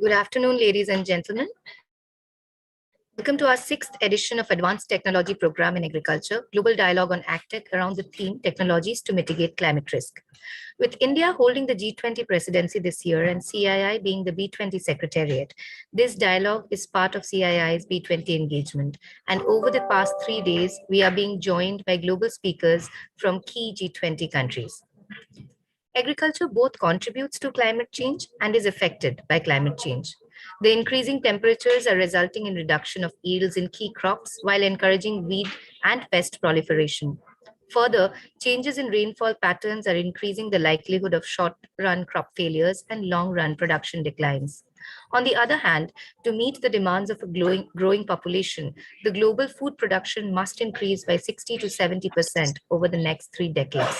Good afternoon, ladies and gentlemen. Welcome to our sixth edition of Advanced Technology Program in Agriculture, Global Dialogue on AgTech around the theme Technologies to Mitigate Climate Risk. With India holding the G20 presidency this year and CII being the B20 secretariat, this dialogue is part of CII's B20 engagement. And over the past 3 days, we are being joined by global speakers from key G20 countries. Agriculture both contributes to climate change and is affected by climate change. The increasing temperatures are resulting in reduction of yields in key crops while encouraging weed and pest proliferation. Further, changes in rainfall patterns are increasing the likelihood of short-run crop failures and long-run production declines. On the other hand, to meet the demands of a growing population, the global food production must increase by 60 to 70% over the next 3 decades.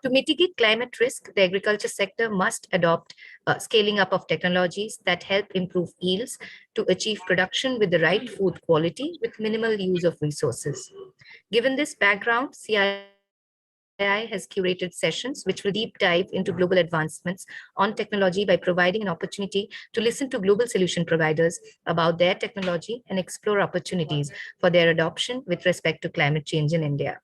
To mitigate climate risk, the agriculture sector must adopt scaling up of technologies that help improve yields to achieve production with the right food quality with minimal use of resources. Given this background, CII has curated sessions which will deep dive into global advancements on technology by providing an opportunity to listen to global solution providers about their technology and explore opportunities for their adoption with respect to climate change in India.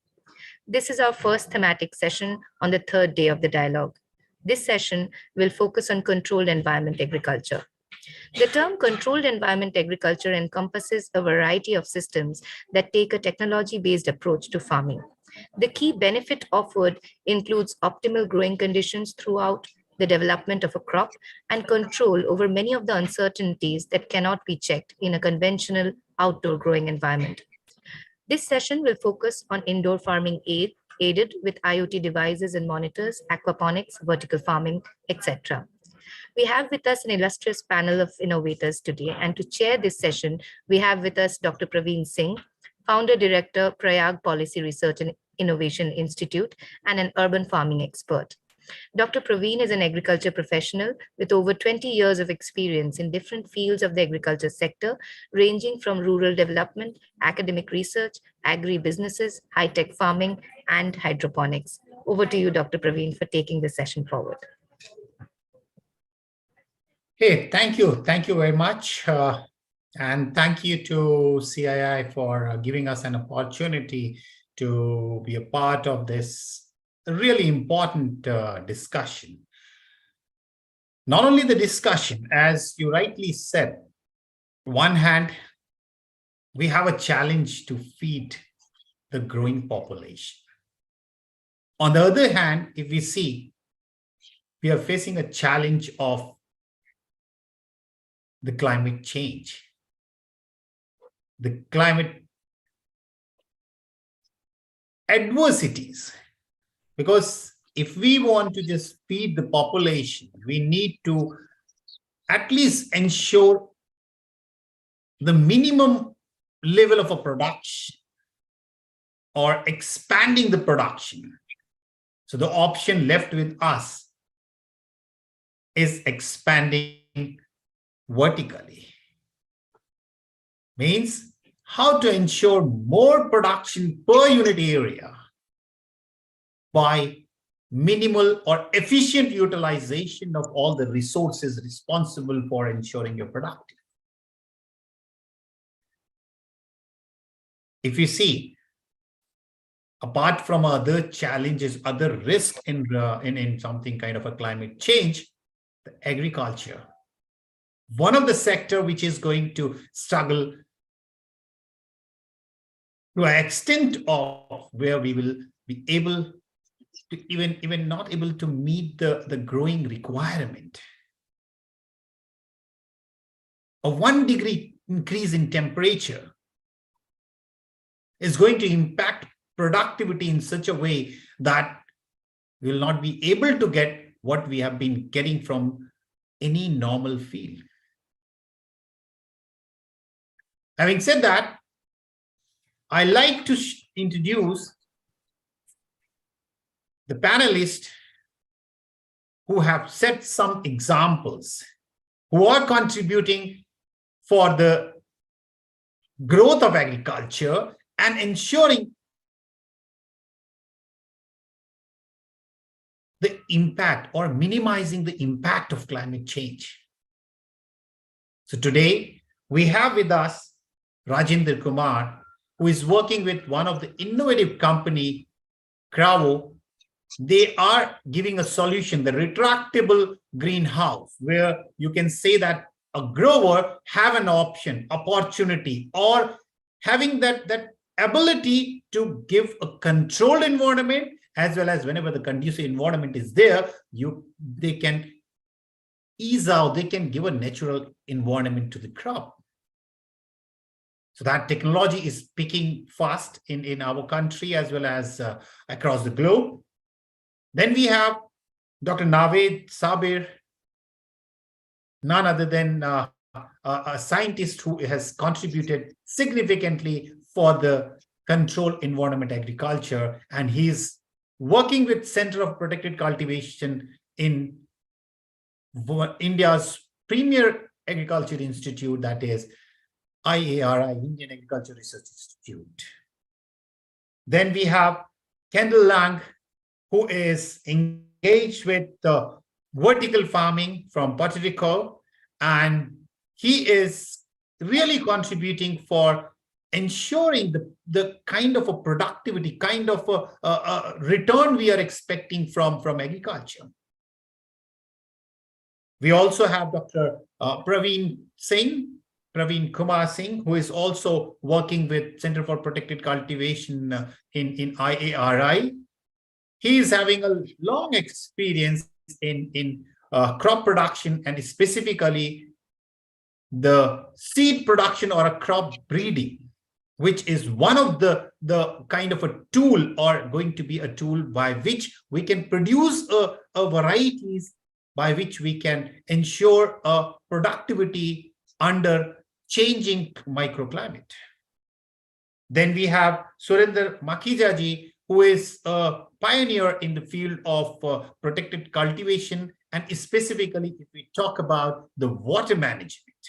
This is our first thematic session on the third day of the dialogue. This session will focus on controlled environment agriculture. The term controlled environment agriculture encompasses a variety of systems that take a technology-based approach to farming. The key benefit offered includes optimal growing conditions throughout the development of a crop and control over many of the uncertainties that cannot be checked in a conventional outdoor growing environment. This session will focus on indoor farming aided with IoT devices and monitors, aquaponics, vertical farming, etc. We have with us an illustrious panel of innovators today, and to chair this session, we have with us Dr. Praveen Singh, Founder Director, Prayag Policy Research and Innovation Institute, and an urban farming expert. Dr. Praveen is an agriculture professional with over 20 years of experience in different fields of the agriculture sector, ranging from rural development, academic research, agri-businesses, high-tech farming, and hydroponics. Over to you, Dr. Praveen, for taking the session forward. Hey, thank you. Thank you very much. And thank you to CII for giving us an opportunity to be a part of this really important discussion. Not only the discussion, as you rightly said, one hand, we have a challenge to feed the growing population. On the other hand, if we see, we are facing a challenge of the climate change. The climate adversities. Because if we want to just feed the population, we need to at least ensure the minimum level of a production or expanding the production. So the option left with us is expanding vertically. Means how to ensure more production per unit area by minimal or efficient utilization of all the resources responsible for ensuring you're productive. If you see, apart from other challenges, other risks in something kind of a climate change, the agriculture, one of the sector which is going to struggle to an extent of where we will be able to even not able to meet the growing requirement. A 1 degree increase in temperature is going to impact productivity in such a way that we will not be able to get what we have been getting from any normal field. Having said that, I like to introduce the panelists who have set some examples, who are contributing for the growth of agriculture and ensuring the impact or minimizing the impact of climate change. So today we have with us Rajendra Kumar, who is working with one of the innovative company, Cravo. They are giving a solution, the retractable greenhouse, where you can say that a grower have an option, opportunity, or having that ability to give a controlled environment, as well as whenever the conducive environment is there, they can ease out, they can give a natural environment to the crop. So that technology is picking fast in our country as well as across the globe. Then we have Dr. Naved Sabir, none other than a scientist who has contributed significantly for the controlled environment agriculture. And he's working with Center of Protected Cultivation in India's premier agriculture institute, that is IARI, Indian Agriculture Research Institute. Then we have Kendall Lang, who is engaged with the vertical farming from Puerto Rico, and he is really contributing for ensuring the kind of a productivity, kind of a return we are expecting from agriculture. We also have Dr. Praveen Kumar Singh, who is also working with Center for Protected Cultivation in IARI. He is having a long experience in crop production, and specifically the seed production or a crop breeding, which is one of the kind of a tool, or going to be a tool by which we can produce a varieties by which we can ensure a productivity under changing microclimate. Then we have Surinder Makhijaji, who is a pioneer in the field of protected cultivation, and specifically if we talk about the water management.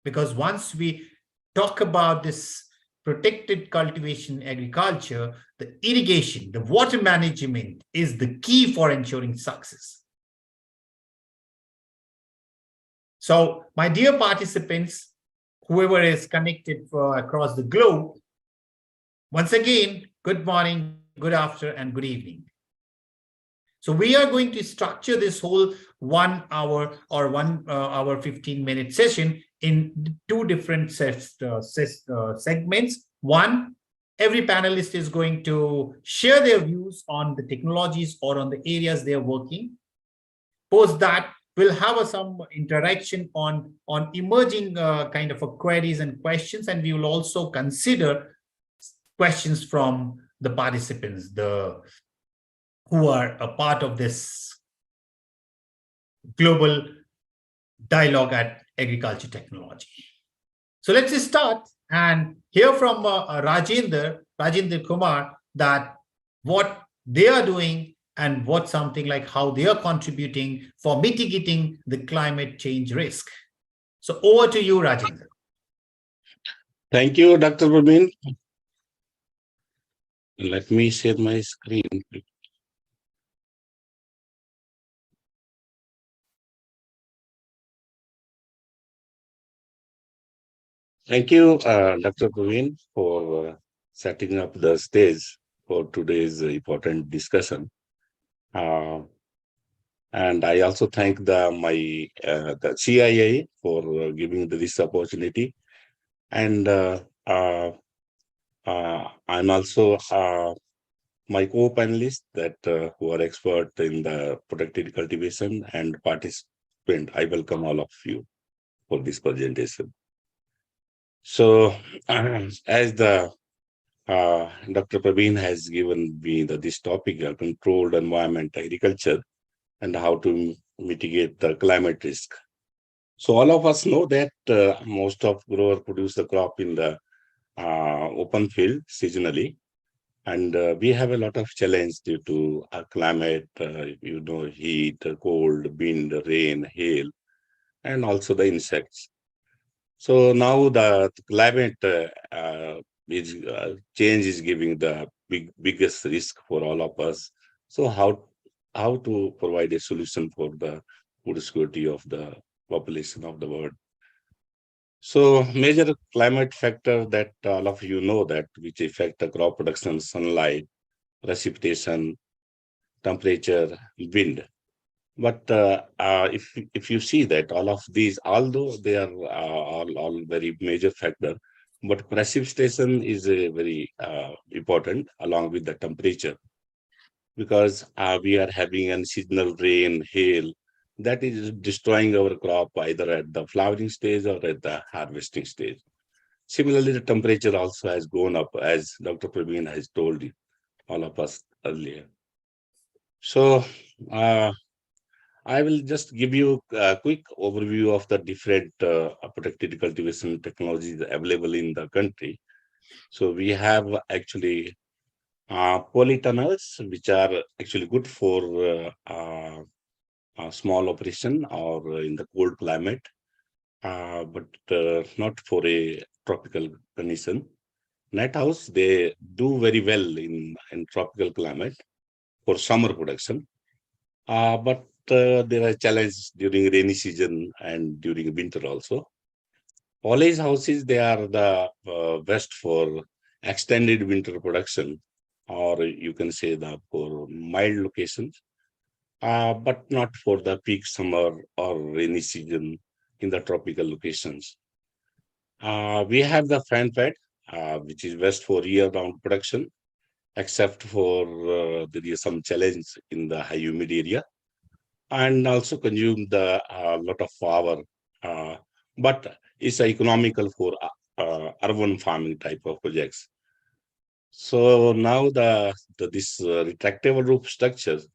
Because once we talk about this protected cultivation agriculture, the irrigation, the water management is the key for ensuring success. So, my dear participants, whoever is connected across the globe, once again, good morning, good afternoon, and good evening. So we are going to structure this whole 1 hour or 1 hour 15-minute session in two different segments. One, every panelist is going to share their views on the technologies or on the areas they are working. Post that, we'll have some interaction on emerging kind of queries and questions, and we will also consider questions from the participants, who are a part of this global dialogue at agriculture technology. So let's just start and hear from Rajendra Kumar, that what they are doing and what something like how they are contributing for mitigating the climate change risk. So over to you, Rajendra. Thank you, Dr. Praveen. Let me share my screen. Thank you, Dr. Praveen, for setting up the stage for today's important discussion. And I also thank the CEA for giving this opportunity. And I'm also my co-panelists that who are expert in the protected cultivation and participant. I welcome all of you for this presentation. So, as the Dr. Praveen has given me this topic, controlled environment agriculture, and how to mitigate the climate risk. So all of us know that most of growers produce the crop in the open field seasonally, and we have a lot of challenge due to climate, heat, cold, wind, rain, hail, and also the insects. So now the climate change is giving the biggest risk for all of us. So how to provide a solution for the food security of the population of the world. So major climate factor that all of you know that which affect the crop production, sunlight, precipitation, temperature, wind. But if you see that all of these, although they are all very major factor, but precipitation is a very important along with the temperature, because we are having unseasonal rain, hail, that is destroying our crop either at the flowering stage or at the harvesting stage. Similarly, the temperature also has gone up, as Dr. Praveen has told you, all of us earlier. So I will just give you a quick overview of the different protected cultivation technologies available in the country. So we have actually polytunnels, which are actually good for small operation or in the cold climate, but not for a tropical condition. Net house, they do very well in tropical climate for summer production. But there are challenges during rainy season and during winter also. Foliage houses, they are the best for extended winter production, or you can say the for mild locations, but not for the peak summer or rainy season in the tropical locations. We have the fan pad, which is best for year-round production, except for there is some challenge in the high humid area, and also consume the lot of power, but it's economical for urban farming type of projects. So now this retractable roof structures,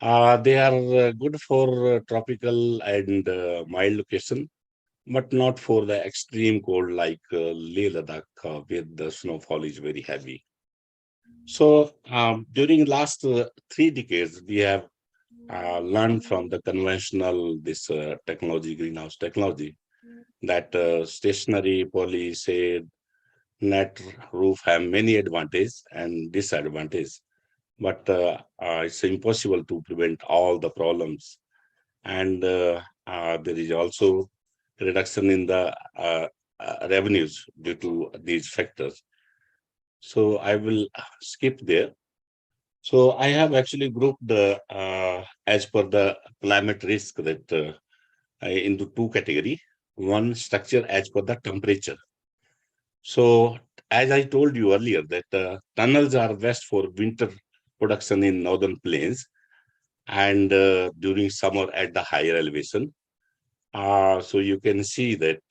they are good for tropical and mild location, but not for the extreme cold like Leh Ladakh, where the snowfall is very heavy. So during last 3 decades, we have learned from the conventional this technology, greenhouse technology, that stationary poly shade net roof have many advantages and disadvantages, but it's impossible to prevent all the problems. And there is also reduction in the revenues due to these factors. So I will skip there. So I have actually grouped the as per the climate risk that into two category. One, structure as per the temperature. So as I told you earlier that tunnels are best for winter production in northern plains and during summer at the higher elevation. So you can see that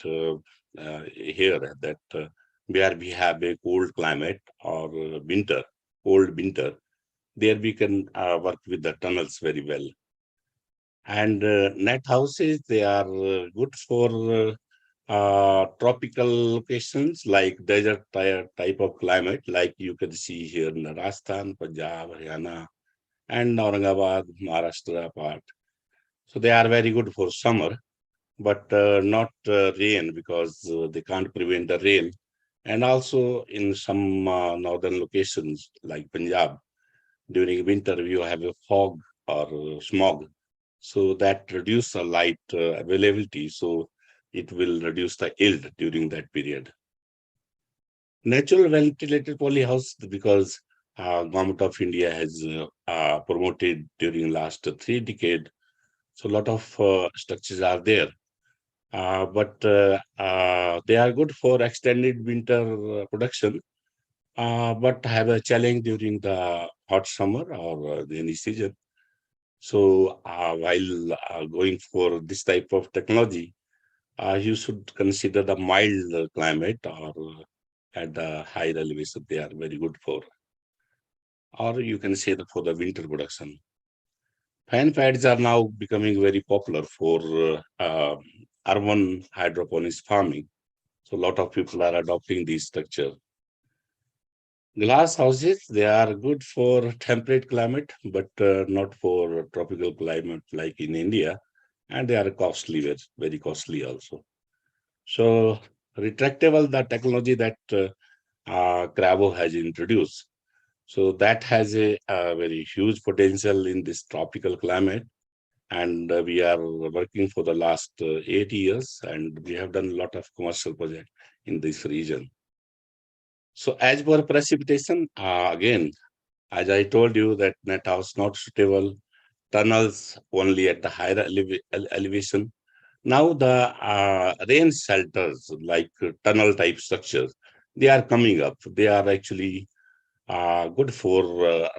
here that where we have a cold climate or winter, cold winter, there we can work with the tunnels very well. And net houses, they are good for tropical locations like desert type of climate, like you can see here in Rajasthan, Punjab, Haryana, and Aurangabad, Maharashtra part. So they are very good for summer, but not rain, because they can't prevent the rain. And also in some northern locations like Punjab, during winter you have a fog or smog, so that reduce the light availability, so it will reduce the yield during that period. Natural ventilated polyhouse, because government of India has promoted during last 3 decades, so a lot of structures are there, but they are good for extended winter production, but have a challenge during the hot summer or the rainy season. So while going for this type of technology, you should consider the mild climate or at the high elevation, they are very good for. Or you can say that for the winter production. Fan pads are now becoming very popular for urban hydroponics farming. So a lot of people are adopting these structures. Glass houses, they are good for temperate climate, but not for tropical climate like in India. And they are costly, very costly also. So retractable, the technology that Cravo has introduced. So that has a very huge potential in this tropical climate. and we are working for the last 8 years, and we have done a lot of commercial projects in this region. So as for precipitation, again, as I told you that net house not suitable, tunnels only at the higher elevation. Now the rain shelters like tunnel type structures, they are coming up. They are actually good for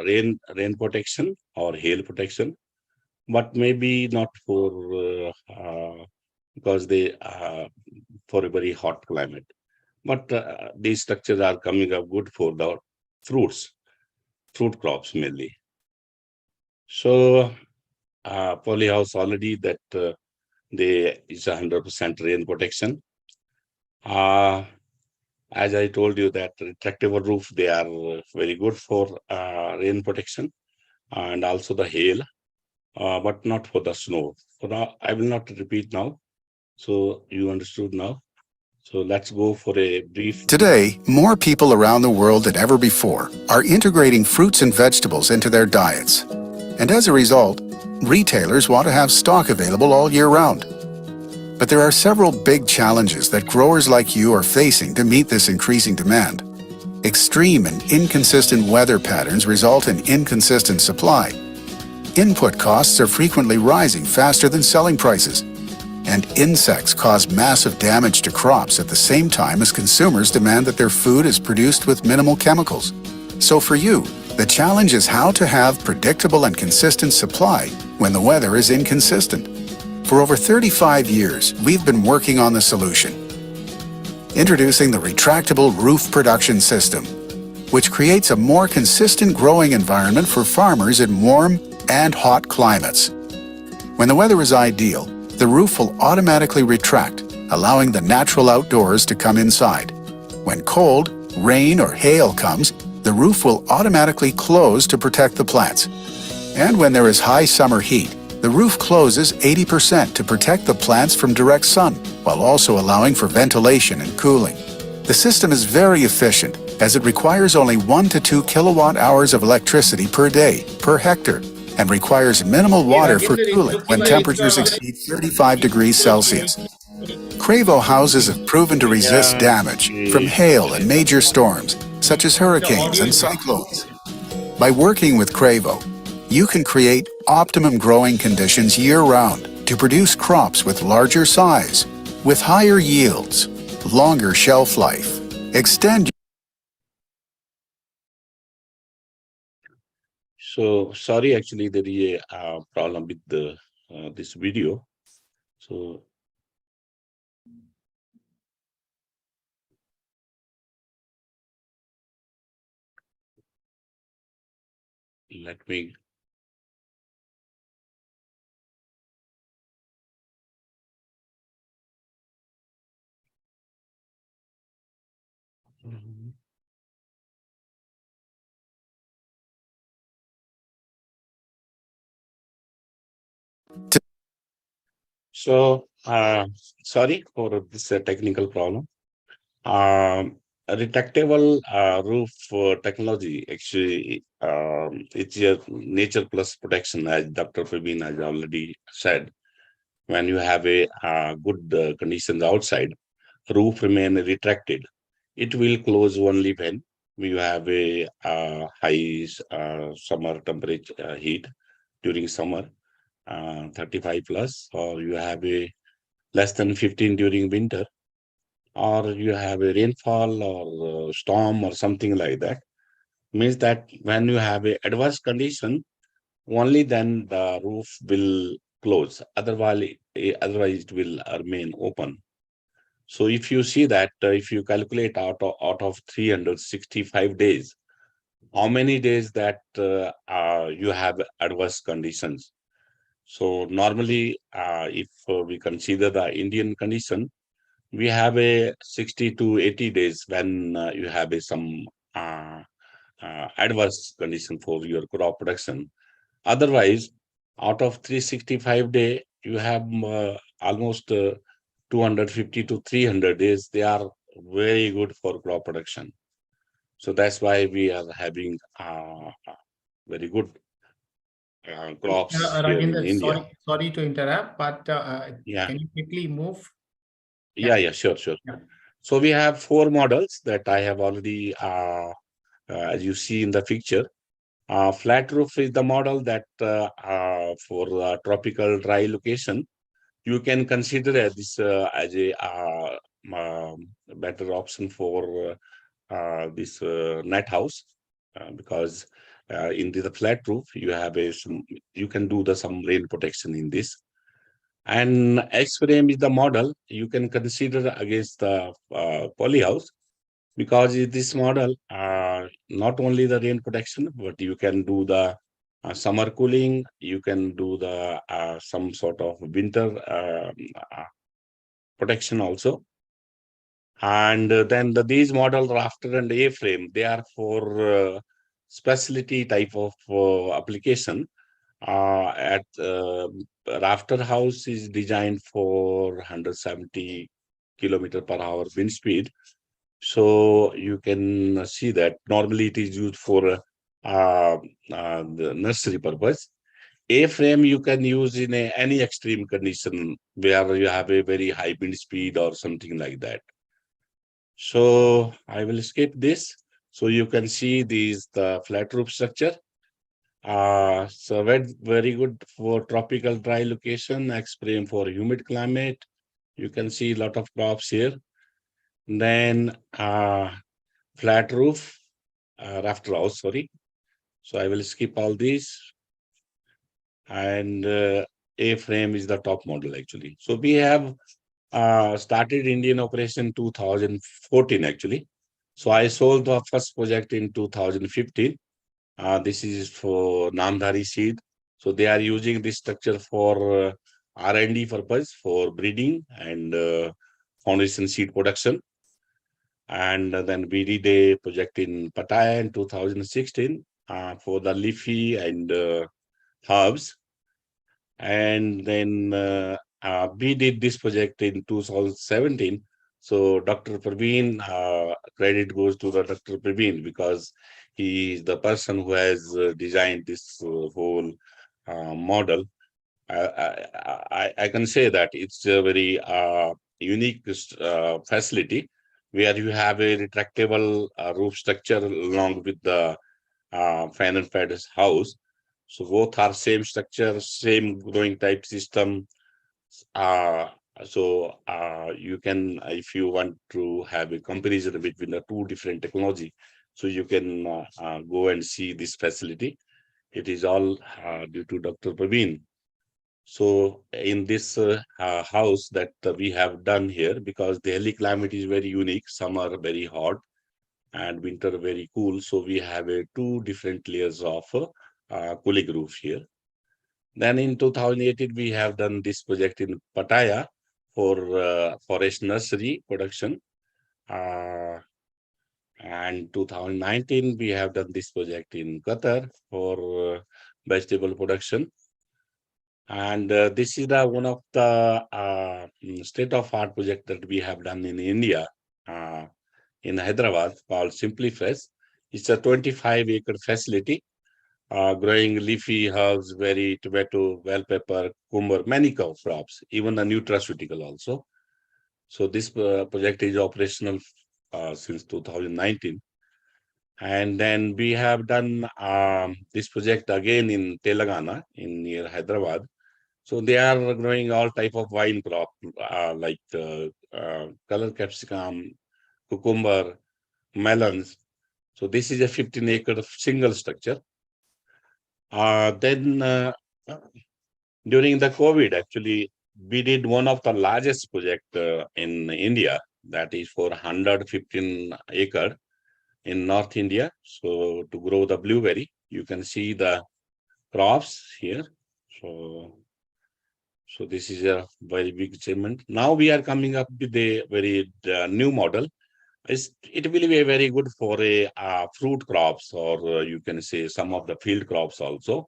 rain protection or hail protection, but maybe not for because they for a very hot climate. But these structures are coming up good for the fruit crops mainly. So polyhouse already that they is 100% rain protection. As I told you that retractable roof, they are very good for rain protection and also the hail, but not for the snow. For now, I will not repeat now. So you understood now. So let's go for a brief. Today, more people around the world than ever before are integrating fruits and vegetables into their diets. And as a result, retailers want to have stock available all year round. But there are several big challenges that growers like you are facing to meet this increasing demand. Extreme and inconsistent weather patterns result in inconsistent supply. Input costs are frequently rising faster than selling prices. And insects cause massive damage to crops at the same time as consumers demand that their food is produced with minimal chemicals. So for you, the challenge is how to have predictable and consistent supply when the weather is inconsistent. For over 35 years, we've been working on the solution. Introducing the retractable roof production system, which creates a more consistent growing environment for farmers in warm and hot climates. When the weather is ideal, the roof will automatically retract, allowing the natural outdoors to come inside. When cold, rain, or hail comes, the roof will automatically close to protect the plants. And when there is high summer heat, the roof closes 80% to protect the plants from direct sun, while also allowing for ventilation and cooling. The system is very efficient, as it requires only 1 to 2 kilowatt hours of electricity per day, per hectare, and requires minimal water for cooling when temperatures exceed 35 degrees Celsius. Cravo houses have proven to resist damage from hail and major storms, such as hurricanes and cyclones. By working with Cravo, you can create optimum growing conditions year-round to produce crops with larger size, with higher yields, longer shelf life, extend. So sorry, actually there is a problem with the this video. So let me. So sorry for this technical problem. A retractable roof technology actually it's a nature plus protection, as Dr. Praveen has already said. When you have a good conditions outside, roof remain retracted. It will close only when you have a high summer temperature heat during summer, 35 plus, or you have a less than 15 during winter, or you have a rainfall or storm or something like that. Means that when you have a adverse condition, only then the roof will close. Otherwise it will remain open. So if you see that, if you calculate out of 365 days, how many days that you have adverse conditions? So normally, if we consider the Indian condition, we have a 60 to 80 days when you have some uh, adverse condition for your crop production. Otherwise, out of 365 days, you have almost 250 to 300 days. They are very good for crop production. So that's why we are having very good crops here in Rajendra, India. sorry to interrupt, but Yeah, can you quickly move? yeah, sure. Yeah. So we have 4 models that I have already, as you see in the picture. Flat roof is the model that for tropical dry location, you can consider this as a better option for this net house, because in the flat roof you have you can do some rain protection in this. And X-frame is the model you can consider against the poly house, because this model not only the rain protection, but you can do the summer cooling, you can do the some sort of winter protection also. And then these model rafter and A-frame, they are for specialty type of application. At rafter house is designed for 170 kilometer per hour wind speed. So you can see that normally it is used for the nursery purpose. A-frame you can use in any extreme condition where you have a very high wind speed or something like that. So I will skip this. So you can see the flat roof structure. So very good for tropical dry location, X-frame for humid climate. You can see a lot of crops here. Then flat roof, rafter house, sorry. So I will skip all these. And A-frame is the top model actually. So we have started Indian operation 2014 actually. So I sold the first project in 2015. This is for Namdhari seed. So they are using this structure for R&D purpose for breeding and foundation seed production. And then we did a project in Pattaya in 2016 for the leafy and herbs. And then we did this project in 2017. So Dr. Praveen, credit goes to the Dr. Praveen, because he is the person who has designed this whole model. I can say that it's a very unique facility where you have a retractable roof structure along with the fan and fed house. So both are same structure, same growing type system. You can, if you want to have a comparison between the two different technology, so you can go and see this facility. It is all due to Dr. Praveen. So in this house that we have done here, because the Delhi climate is very unique, summer very hot and winter very cool. So we have two different layers of cooling roof here. Then in 2018, we have done this project in Pattaya for forest nursery production. And 2019, we have done this project in Qatar for vegetable production. And this is one of the state-of-art project that we have done in India, in Hyderabad, called Simplifresh. It's a 25-acre facility, growing leafy herbs, berry, tomato, bell pepper, cucumber, many crops, even a nutraceutical also. So this project is operational since 2019. And then we have done this project again in Telangana, in near Hyderabad. So they are growing all type of vine crop, like color capsicum, cucumber, melons. So this is a 15-acre single structure. Then during the COVID, actually, we did one of the largest project in India, that is for 115 acre in North India. So to grow the blueberry, you can see the crops here. So this is a very big achievement. Now we are coming up with a very new model. It will be very good for a fruit crops, or you can say some of the field crops also.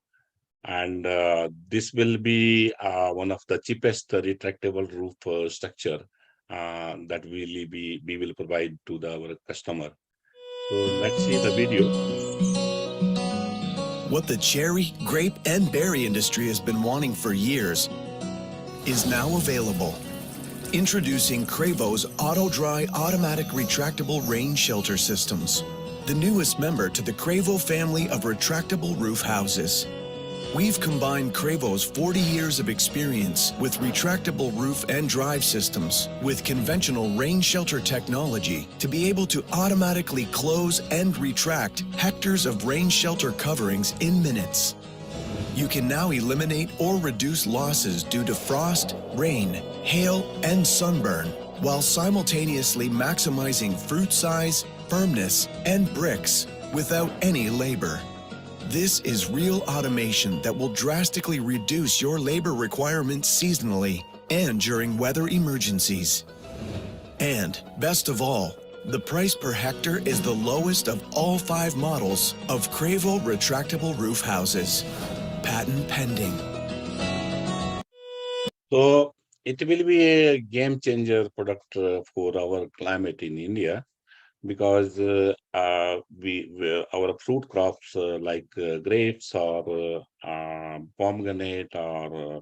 And this will be one of the cheapest retractable roof structure that we will provide to our customer. So let's see the video. What the cherry, grape, and berry industry has been wanting for years is now available. Introducing Cravo's Auto-Dry Automatic Retractable Rain Shelter Systems, the newest member to the Cravo family of retractable roof houses. We've combined Cravo's 40 years of experience with retractable roof and drive systems with conventional rain shelter technology to be able to automatically close and retract hectares of rain shelter coverings in minutes. You can now eliminate or reduce losses due to frost, rain, hail, and sunburn, while simultaneously maximizing fruit size, firmness, and bricks without any labor. This is real automation that will drastically reduce your labor requirements seasonally and during weather emergencies. And best of all, the price per hectare is the lowest of all 5 models of Cravo retractable roof houses. Patent pending. So it will be a game changer product for our climate in India, because our fruit crops like grapes or pomegranate or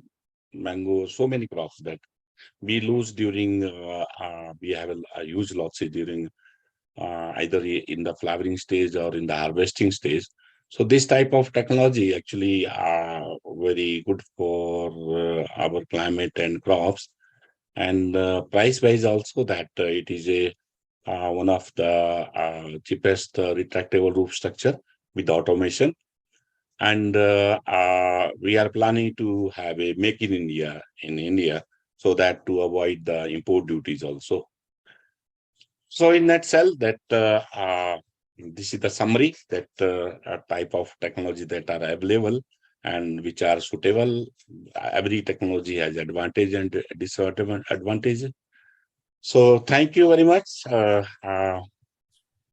mango, so many crops that we lose during we have a huge losses during either in the flowering stage or in the harvesting stage. So this type of technology actually are very good for our climate and crops, and price wise also that it is a one of the cheapest retractable roof structure with automation. And we are planning to have a make in India, so that to avoid the import duties also. So in nutshell, that this is the summary that type of technology that are available and which are suitable. Every technology has advantage and disadvantage. So thank you very much.